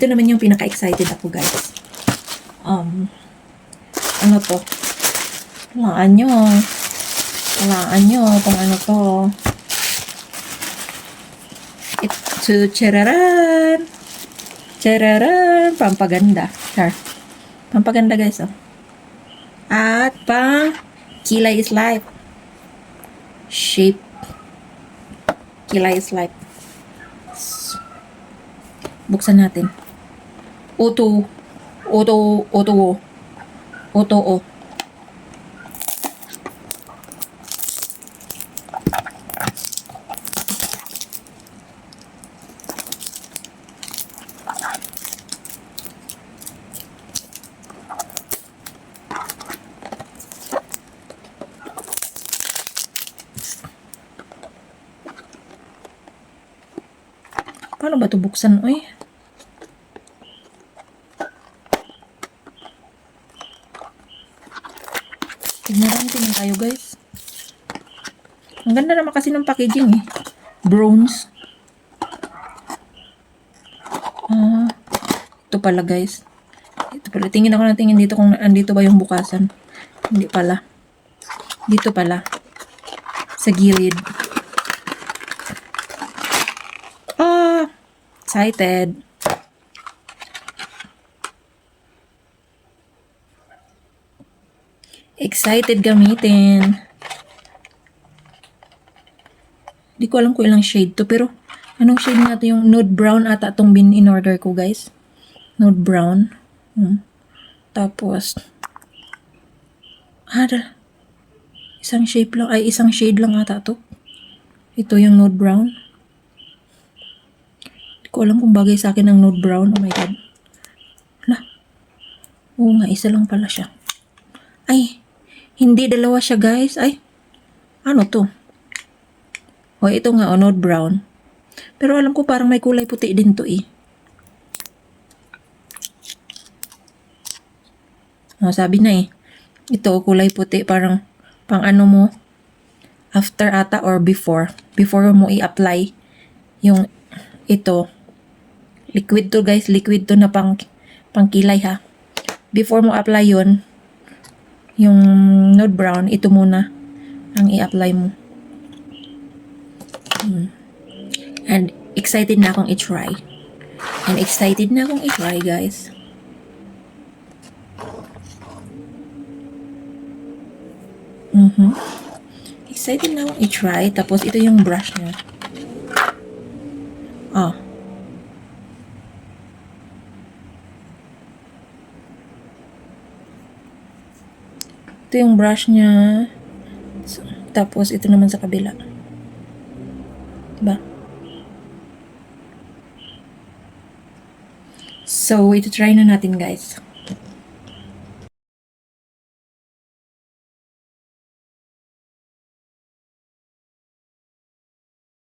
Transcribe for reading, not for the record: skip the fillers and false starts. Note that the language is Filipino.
Ito naman yung pinaka-excited ako, guys. Ano to? Walaan nyo kung ano to. Ito, chararan! Chararan! Pampaganda. Char. Pampaganda, guys, oh. At pang Kilay is Life. Shape. Kilay is Life. Buksan natin. Auto. Paano ba ito buksan? Uy. Tingnan tayo, guys. Ang ganda naman kasi ng packaging, eh. Bronze. Ito pala, guys. Ito pala. Tingin ako na tingin dito kung andito ba yung bukasan. Hindi pala. Dito pala. Sa gilid. Excited. Excited gamitin. Di ko alam kung ilang shade to, pero anong shade natin? Yung nude brown ata itong in-order ko, guys. Nude brown. Tapos, isang shade lang ata to. Ito yung nude brown. Di ko alam kung bagay sa akin ang nude brown. Oh my God. Oo nga, isa lang pala siya. Ay, hindi dalawa siya, guys. Ay, ano to? O, ito nga, nude brown. Pero alam ko parang may kulay puti din to, eh. Sabi na, eh. Ito, kulay puti. Parang, pang ano mo, after ata or before. Before mo i-apply yung ito. Liquid to, guys. Liquid to na pang kilay, ha. Before mo apply yun, yung nude brown, ito muna ang i-apply mo. And excited na akong i-try. Guys. Excited na akong i-try. Tapos ito yung brush niya. Ito yung brush niya. Tapos ito naman sa kabila. Diba? So, ito try na natin, guys.